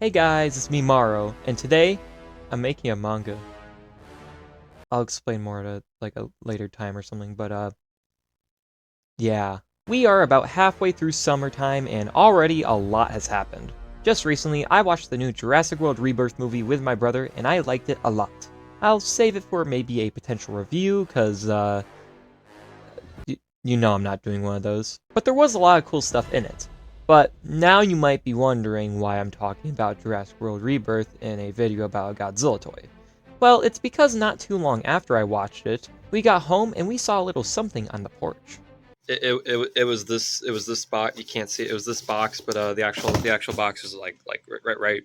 Hey guys, it's me Maro, and today I'm making a manga. I'll explain more at a later time or something, but yeah. We are about halfway through summertime and already a lot has happened. Just recently, I watched the new Jurassic World Rebirth movie with my brother and I liked it a lot. I'll save it for maybe a potential review, cause you know I'm not doing one of those. But there was a lot of cool stuff in it. But now you might be wondering why I'm talking about Jurassic World Rebirth in a video about a Godzilla toy. Well, it's because not too long after I watched it, we got home and we saw a little something on the porch. It was this box. You can't see it. It was this box, but the actual box was like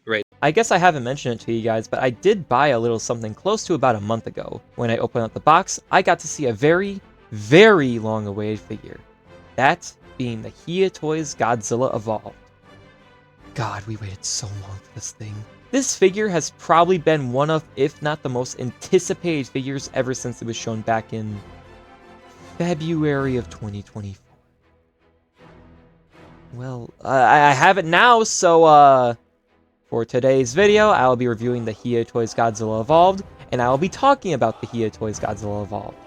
right. I guess I haven't mentioned it to you guys, but I did buy a little something close to about a month ago. When I opened up the box, I got to see a very, very long-awaited figure. That being the Hiya Toys Godzilla Evolved. God, we waited so long for this thing. This figure has probably been one of, if not the most anticipated figures ever since it was shown back in February of 2024. Well, I have it now, so for today's video, I will be reviewing the Hiya Toys Godzilla Evolved, and I will be talking about the Hiya Toys Godzilla Evolved.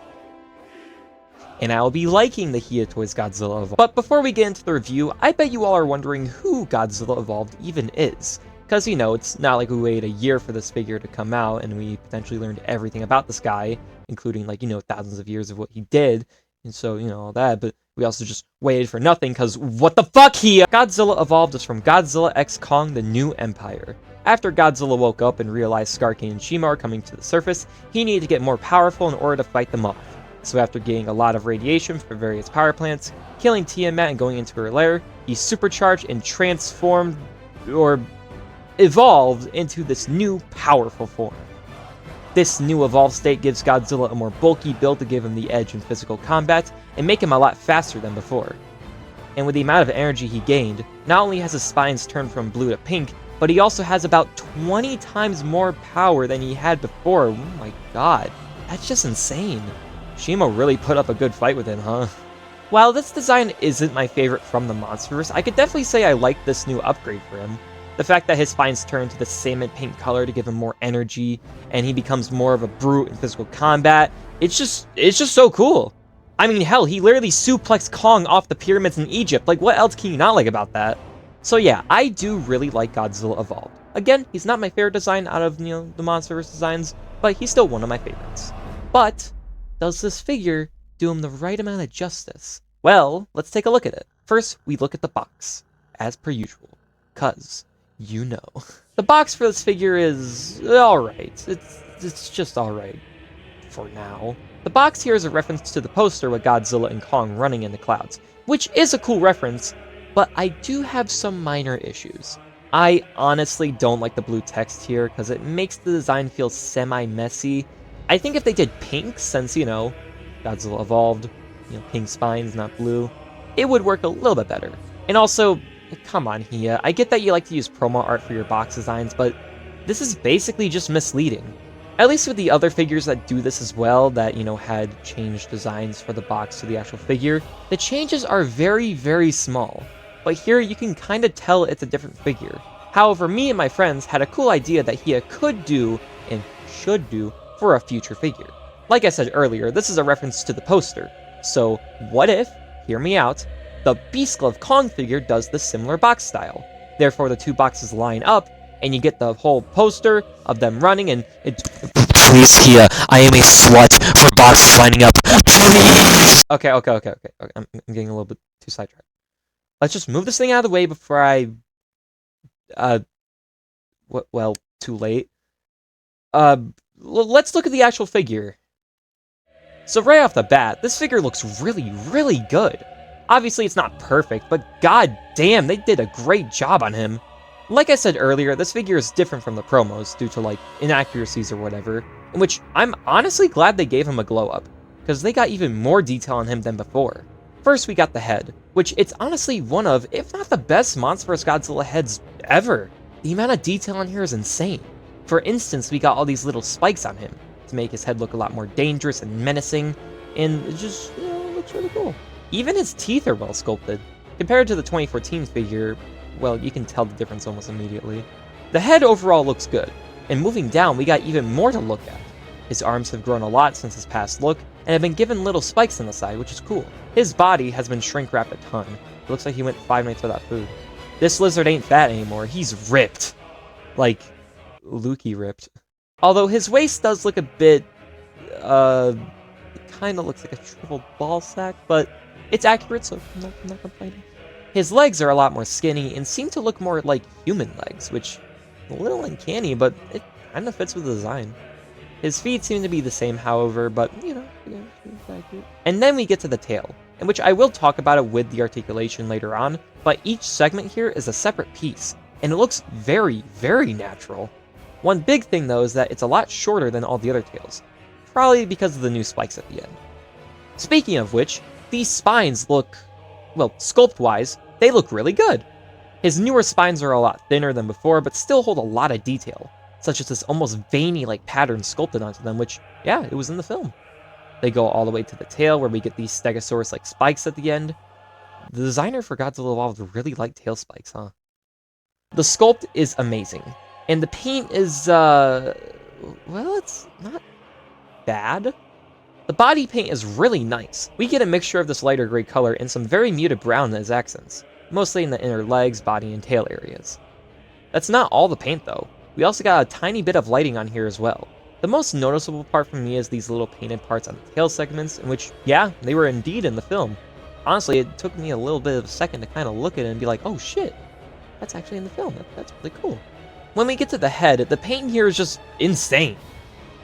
And I will be liking the Hiya Toys Godzilla Evolved. But before we get into the review, I bet you all are wondering who Godzilla Evolved even is. Because, you know, it's not like we waited a year for this figure to come out and we potentially learned everything about this guy, including, like, you know, thousands of years of what he did, and so, you know, all that, but we also just waited for nothing, because what the fuck, Hiya? Godzilla Evolved is from Godzilla x Kong: The New Empire. After Godzilla woke up and realized Scarky and Shima are coming to the surface, he needed to get more powerful in order to fight them off. So after getting a lot of radiation from various power plants, killing Tiamat and going into her lair, he supercharged and transformed, or evolved, into this new powerful form. This new evolved state gives Godzilla a more bulky build to give him the edge in physical combat, and make him a lot faster than before. And with the amount of energy he gained, not only has his spines turned from blue to pink, but he also has about 20 times more power than he had before. Oh my god, that's just insane. Shima really put up a good fight with him, huh? While this design isn't my favorite from the Monsterverse, I could definitely say I like this new upgrade for him. The fact that his spines turn to the salmon pink color to give him more energy, and he becomes more of a brute in physical combat, it's just so cool. I mean, hell, he literally suplexed Kong off the pyramids in Egypt. Like, what else can you not like about that? So yeah, I do really like Godzilla Evolved. Again, he's not my favorite design out of, you know, the Monsterverse designs, but he's still one of my favorites. But does this figure do him the right amount of justice? Well, let's take a look at it. First, we look at the box, as per usual, cause you know. The box for this figure is alright. It's just alright. For now. The box here is a reference to the poster with Godzilla and Kong running in the clouds, which is a cool reference, but I do have some minor issues. I honestly don't like the blue text here, because it makes the design feel semi-messy. I think if they did pink, since, you know, Godzilla Evolved, you know, pink spines, not blue, it would work a little bit better. And also, come on, Hiya, I get that you like to use promo art for your box designs, but this is basically just misleading. At least with the other figures that do this as well, that, you know, had changed designs for the box to the actual figure, the changes are very, very small. But here you can kind of tell it's a different figure. However, me and my friends had a cool idea that Hiya could do, and should do, for a future figure. Like I said earlier, this is a reference to the poster. So, what if, hear me out, the Beast Glove Kong figure does the similar box style? Therefore, the two boxes line up, and you get the whole poster of them running, and it... Please, Hiya, I am a slut for boxes lining up. Please! Okay. I'm getting a little bit too sidetracked. Let's just move this thing out of the way before I... well, too late. Let's look at the actual figure. So right off the bat, this figure looks really, really good. Obviously, it's not perfect, but god damn, they did a great job on him. Like I said earlier, this figure is different from the promos due to, like, inaccuracies or whatever, in which I'm honestly glad they gave him a glow-up, because they got even more detail on him than before. First, we got the head, which it's honestly one of, if not the best Monsterverse Godzilla heads ever. The amount of detail on here is insane. For instance, we got all these little spikes on him, to make his head look a lot more dangerous and menacing, and it just, you know, looks really cool. Even his teeth are well sculpted. Compared to the 2014 figure, well, you can tell the difference almost immediately. The head overall looks good, and moving down we got even more to look at. His arms have grown a lot since his past look, and have been given little spikes on the side, which is cool. His body has been shrink-wrapped a ton. It looks like he went 5 nights without food. This lizard ain't fat anymore, he's ripped. Like, Lukey ripped. Although his waist does look a bit, it kinda looks like a shriveled ball sack, but it's accurate, so I'm not complaining. His legs are a lot more skinny and seem to look more like human legs, which is a little uncanny, but it kinda fits with the design. His feet seem to be the same, however, but, you know, it's accurate. And then we get to the tail, in which I will talk about it with the articulation later on, but each segment here is a separate piece, and it looks very, very natural. One big thing, though, is that it's a lot shorter than all the other tails, probably because of the new spikes at the end. Speaking of which, these spines look, well, sculpt-wise, they look really good. His newer spines are a lot thinner than before, but still hold a lot of detail, such as this almost veiny-like pattern sculpted onto them, which, yeah, it was in the film. They go all the way to the tail, where we get these stegosaurus-like spikes at the end. The designer for Godzilla Evolved really liked tail spikes, huh? The sculpt is amazing, and the paint is, well, it's not bad. The body paint is really nice. We get a mixture of this lighter gray color and some very muted brown as accents, mostly in the inner legs, body, and tail areas. That's not all the paint, though. We also got a tiny bit of lighting on here as well. The most noticeable part for me is these little painted parts on the tail segments, in which, yeah, they were indeed in the film. Honestly, it took me a little bit of a second to kind of look at it and be like, oh shit, that's actually in the film. That's really cool. When we get to the head, the paint here is just insane.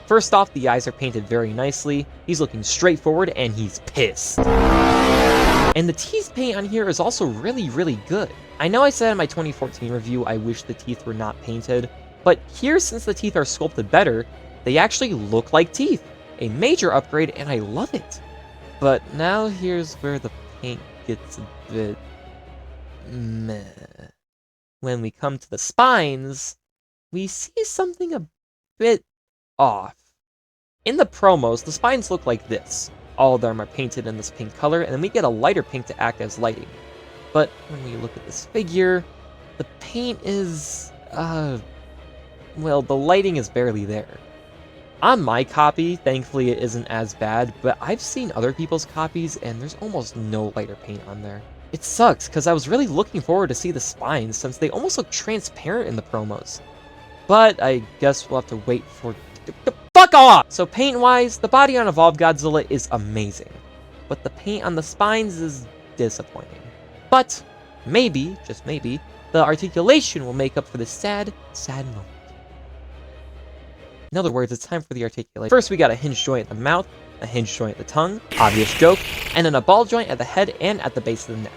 First off, the eyes are painted very nicely, he's looking straight forward, and he's pissed. And the teeth paint on here is also really, really good. I know I said in my 2014 review I wish the teeth were not painted, but here, since the teeth are sculpted better, they actually look like teeth. A major upgrade, and I love it. But now here's where the paint gets a bit meh. When we come to the spines, we see something a bit off. In the promos, the spines look like this. All of them are painted in this pink color, and then we get a lighter pink to act as lighting. But when we look at this figure, the paint is, well, the lighting is barely there. On my copy, thankfully it isn't as bad, but I've seen other people's copies and there's almost no lighter paint on there. It sucks, because I was really looking forward to see the spines since they almost look transparent in the promos. But I guess we'll have to wait for... Fuck off! So paint-wise, the body on Evolved Godzilla is amazing, but the paint on the spines is disappointing. But maybe, just maybe, the articulation will make up for this sad, sad moment. In other words, it's time for the articulation. First, we got a hinge joint at the mouth, a hinge joint at the tongue, obvious joke, and then a ball joint at the head and at the base of the neck.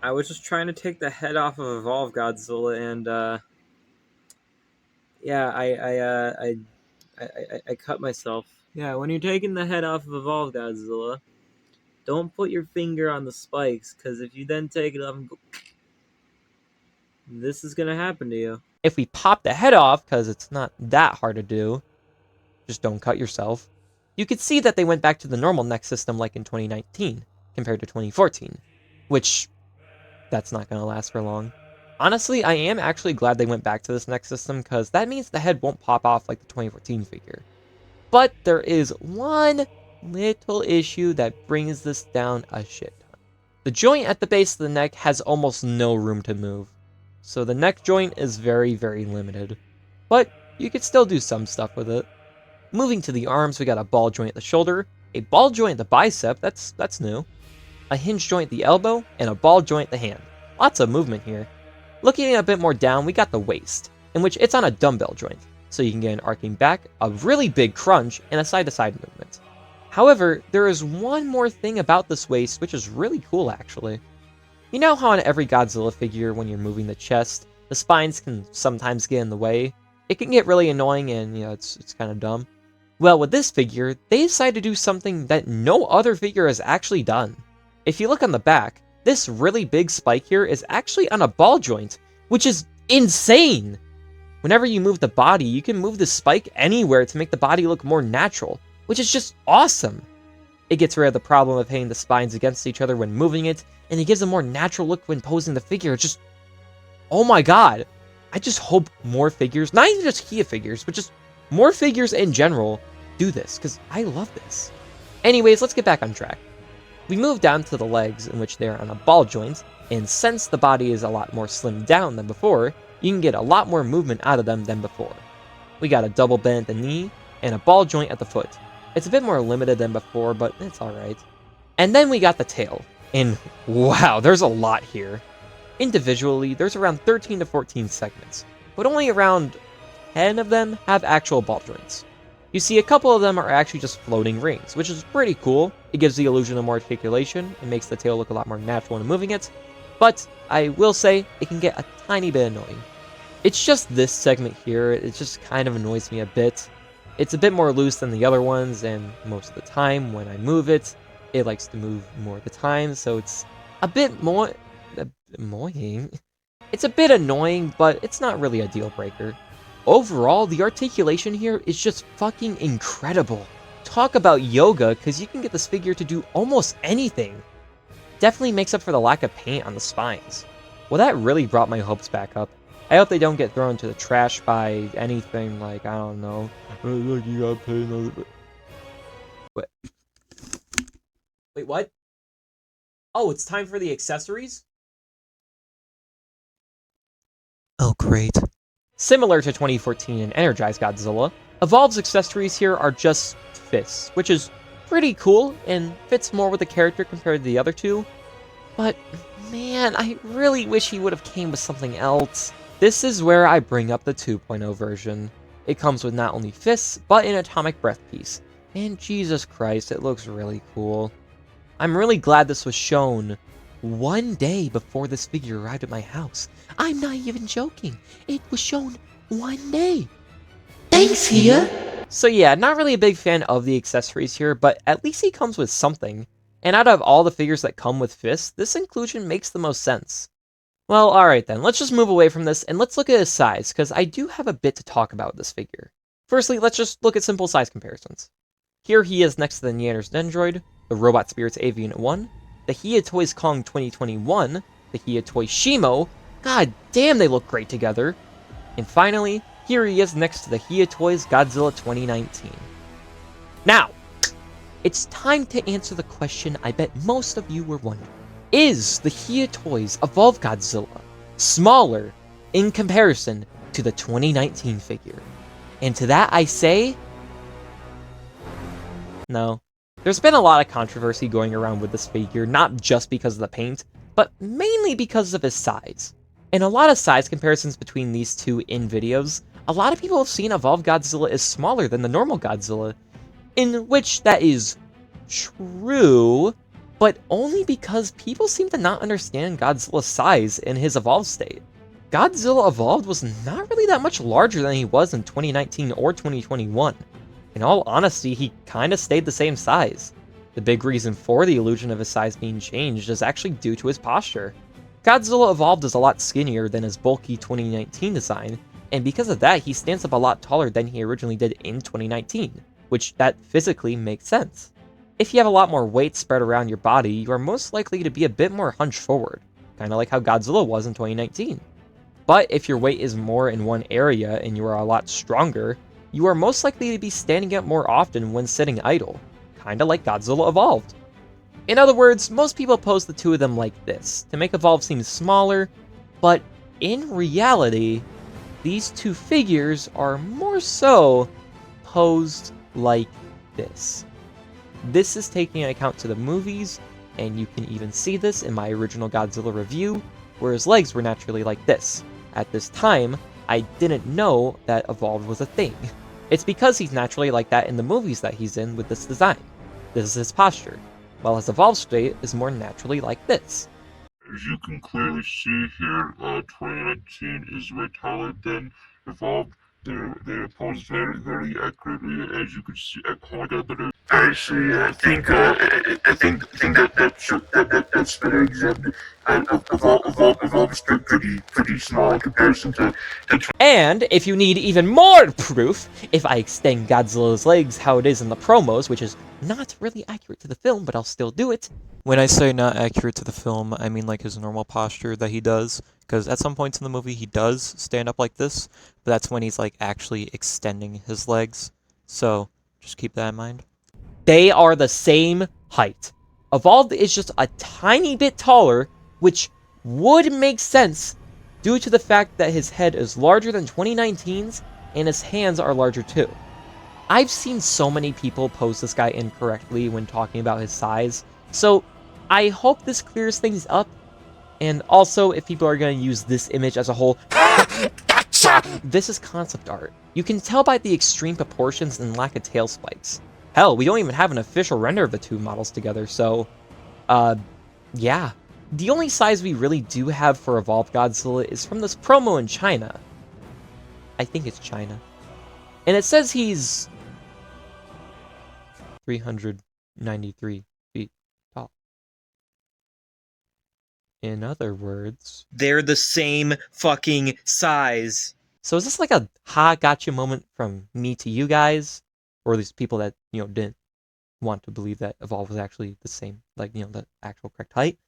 I was just trying to take the head off of Evolved Godzilla, and yeah, I cut myself. Yeah, when you're taking the head off of Evolved Godzilla, don't put your finger on the spikes, because if you then take it off and go, this is gonna happen to you. If we pop the head off, because it's not that hard to do, just don't cut yourself, you could see that they went back to the normal neck system like in 2019, compared to 2014, which, that's not going to last for long. Honestly, I am actually glad they went back to this neck system, because that means the head won't pop off like the 2014 figure. But there is one little issue that brings this down a shit ton. The joint at the base of the neck has almost no room to move. So the neck joint is very, very limited. But you could still do some stuff with it. Moving to the arms, we got a ball joint at the shoulder, a ball joint at the bicep, that's new, a hinge joint at the elbow, and a ball joint at the hand. Lots of movement here. Looking a bit more down, we got the waist, in which it's on a dumbbell joint, so you can get an arcing back, a really big crunch, and a side-to-side movement. However, there is one more thing about this waist which is really cool actually. You know how on every Godzilla figure, when you're moving the chest, the spines can sometimes get in the way? It can get really annoying and, you know, it's kind of dumb. Well, with this figure, they decided to do something that no other figure has actually done. If you look on the back, this really big spike here is actually on a ball joint, which is insane! Whenever you move the body, you can move the spike anywhere to make the body look more natural, which is just awesome! It gets rid of the problem of hitting the spines against each other when moving it, and it gives a more natural look when posing the figure. It's just... oh my god! I just hope more figures, not even just Hiya figures, but just more figures in general do this, because I love this. Anyways, let's get back on track. We move down to the legs, in which they're on a ball joint, and since the body is a lot more slimmed down than before, you can get a lot more movement out of them than before. We got a double bend at the knee, and a ball joint at the foot. It's a bit more limited than before, but it's alright. And then we got the tail, and wow, there's a lot here. Individually, there's around 13 to 14 segments, but only around 10 of them have actual ball joints. You see, a couple of them are actually just floating rings, which is pretty cool. It gives the illusion of more articulation, and makes the tail look a lot more natural when moving it, but I will say, it can get a tiny bit annoying. It's just this segment here, it just kind of annoys me a bit. It's a bit more loose than the other ones, and most of the time, when I move it, it likes to move more of the time, so it's a bit more annoying. It's a bit annoying, but it's not really a deal breaker. Overall, the articulation here is just fucking incredible. Talk about yoga, because you can get this figure to do almost anything. Definitely makes up for the lack of paint on the spines. Well, that really brought my hopes back up. I hope they don't get thrown to the trash by anything like, I don't know. Look, you gotta pay another... Wait, what? Oh, it's time for the accessories? Oh, great. Similar to 2014 and Energized Godzilla, Evolved's accessories here are just fists, which is pretty cool and fits more with the character compared to the other two. But, man, I really wish he would have came with something else. This is where I bring up the 2.0 version. It comes with not only fists, but an atomic breath piece. And Jesus Christ, it looks really cool. I'm really glad this was shown one day before this figure arrived at my house. I'm not even joking. It was shown one day. Thanks, Hiya. So yeah, not really a big fan of the accessories here, but at least he comes with something. And out of all the figures that come with fists, this inclusion makes the most sense. Well, alright then, let's just move away from this and let's look at his size, because I do have a bit to talk about with this figure. Firstly, let's just look at simple size comparisons. Here he is next to the Neander's Dendroid, the Robot Spirits AV Unit 1, the Hiya Toys Kong 2021, the Hiya Toy Shimo, god damn they look great together, and finally, here he is next to the Hiya Toys Godzilla 2019. Now, it's time to answer the question I bet most of you were wondering. Is the Hiya Toys Evolved Godzilla smaller in comparison to the 2019 figure? And to that I say, no. There's been a lot of controversy going around with this figure, not just because of the paint, but mainly because of his size. In a lot of size comparisons between these two in videos, a lot of people have seen Evolved Godzilla as smaller than the normal Godzilla, in which that is true, but only because people seem to not understand Godzilla's size in his evolved state. Godzilla Evolved was not really that much larger than he was in 2019 or 2021. In all honesty, he kinda stayed the same size. The big reason for the illusion of his size being changed is actually due to his posture. Godzilla Evolved is a lot skinnier than his bulky 2019 design, and because of that, he stands up a lot taller than he originally did in 2019, which that physically makes sense. If you have a lot more weight spread around your body, you are most likely to be a bit more hunched forward, kinda like how Godzilla was in 2019. But if your weight is more in one area and you are a lot stronger, you are most likely to be standing up more often when sitting idle, kinda like Godzilla Evolved. In other words, most people pose the two of them like this, to make Evolved seem smaller, but in reality, these two figures are more so posed like this. This is taking account to the movies, and you can even see this in my original Godzilla review, where his legs were naturally like this. At this time, I didn't know that Evolved was a thing. It's because he's naturally like that in the movies that he's in with this design. This is his posture, while his evolved state is more naturally like this. As you can clearly see here, 2019 is way taller than Evolved. They pose very accurately, as you can see. Oh my god, but actually, I think that's better example. Evolved is pretty small in comparison to. And if you need even more proof, if I extend Godzilla's legs how it is in the promos, which is not really accurate to the film, but I'll still do it. When I say not accurate to the film, I mean like his normal posture that he does, because at some points in the movie he does stand up like this, but that's when he's like actually extending his legs. So just keep that in mind. They are the same height. Evolved is just a tiny bit taller, which would make sense due to the fact that his head is larger than 2019's and his hands are larger too. I've seen so many people pose this guy incorrectly when talking about his size, so I hope this clears things up. And also, if people are going to use this image as a whole, this is concept art. You can tell by the extreme proportions and lack of tail spikes. Hell, we don't even have an official render of the two models together, so, yeah. The only size we really do have for Evolved Godzilla is from this promo in China. I think it's China. And it says he's 393 feet tall. In other words, They're the same fucking size. so is this like a ha gotcha moment from me to you guys? Or these people that, didn't want to believe that Evolve was actually the same, like, the actual correct height?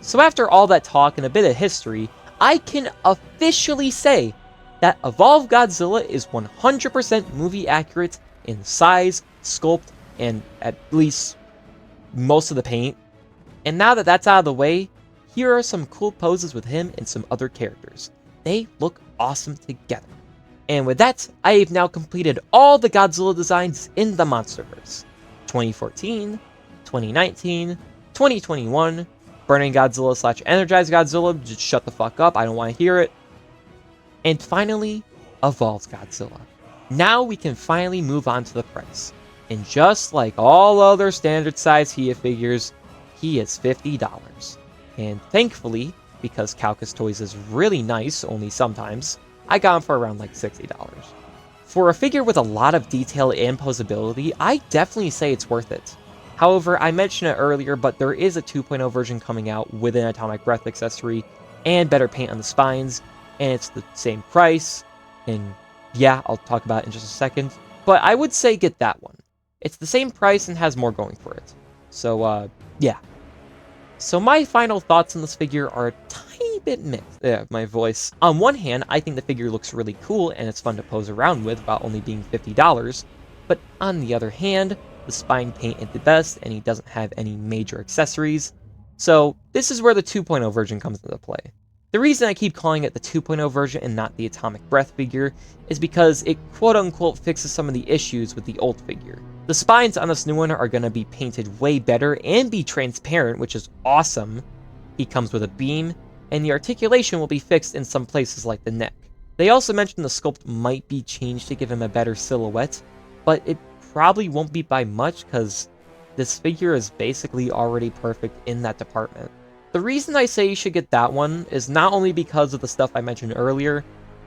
So after all that talk and a bit of history, I can officially say that Evolved Godzilla is 100% movie accurate in size, sculpt, and at least most of the paint. And now that that's out of the way, here are some cool poses with him and some other characters. They look awesome together. And with that, I have now completed all the Godzilla designs in the Monsterverse. 2014, 2019, 2021, Burning Godzilla / Energized Godzilla, just shut the fuck up, I don't want to hear it. And finally, Evolved Godzilla. Now we can finally move on to the price. And just like all other standard size Hiya figures, he is $50. And thankfully, because Calcus Toys is really nice, only sometimes, I got him for around like $60. For a figure with a lot of detail and posability, I definitely say it's worth it. However, I mentioned it earlier, but there is a 2.0 version coming out with an Atomic Breath accessory and better paint on the spines, and it's the same price, and yeah, I'll talk about it in just a second, but I would say get that one. It's the same price and has more going for it. So, yeah. So my final thoughts on this figure are a tiny bit mixed. Yeah, my voice. On one hand, I think the figure looks really cool and it's fun to pose around with while only being $50, but on the other hand, the spine paint ain't the best and he doesn't have any major accessories. So this is where the 2.0 version comes into play. The reason I keep calling it the 2.0 version and not the Atomic Breath figure is because it quote-unquote fixes some of the issues with the old figure. The spines on this new one are going to be painted way better and be transparent, which is awesome. He comes with a beam, and the articulation will be fixed in some places like the neck. They also mentioned the sculpt might be changed to give him a better silhouette, but it probably won't be by much because this figure is basically already perfect in that department. The reason I say you should get that one is not only because of the stuff I mentioned earlier,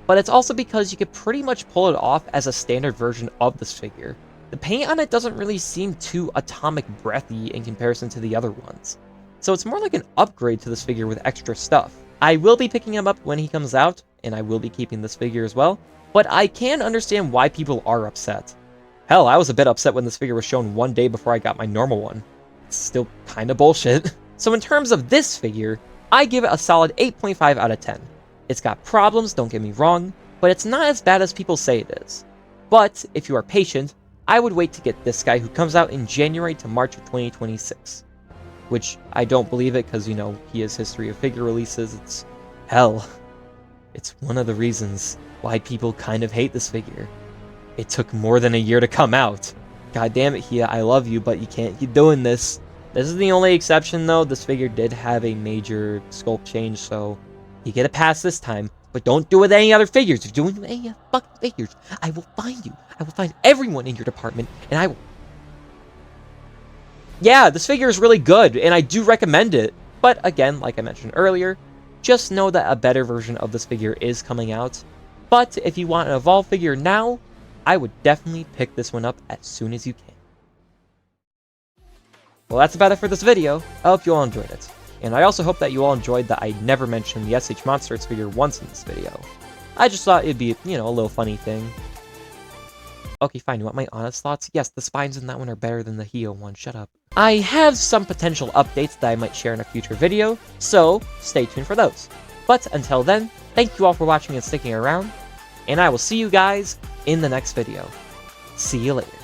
but it's also because you could pretty much pull it off as a standard version of this figure. The paint on it doesn't really seem too Atomic Breathy in comparison to the other ones, so it's more like an upgrade to this figure with extra stuff. I will be picking him up when he comes out, and I will be keeping this figure as well, but I can understand why people are upset. Hell, I was a bit upset when this figure was shown one day before I got my normal one. It's still kinda bullshit. So in terms of this figure, I give it a solid 8.5 out of 10. It's got problems, don't get me wrong, but it's not as bad as people say it is. But if you are patient, I would wait to get this guy who comes out in January to March of 2026. Which, I don't believe it because, he has history of figure releases. It's hell. It's one of the reasons why people kind of hate this figure. It took more than a year to come out. God damn it, Hiya, I love you, but you can't keep doing this. This is the only exception, though. This figure did have a major sculpt change, so you get a pass this time. But don't do it with any other figures. If you're doing it with any other fucking figures, I will find you. I will find everyone in your department, and I will... Yeah, this figure is really good, and I do recommend it. But again, like I mentioned earlier, just know that a better version of this figure is coming out. But if you want an Evolved figure now, I would definitely pick this one up as soon as you can. Well, that's about it for this video. I hope you all enjoyed it. And I also hope that you all enjoyed that I never mentioned the SH Monsters figure once in this video. I just thought it'd be, a little funny thing. Okay, fine, you want my honest thoughts? Yes, the spines in that one are better than the Hiya one, shut up. I have some potential updates that I might share in a future video, so stay tuned for those. But until then, thank you all for watching and sticking around, and I will see you guys in the next video. See you later.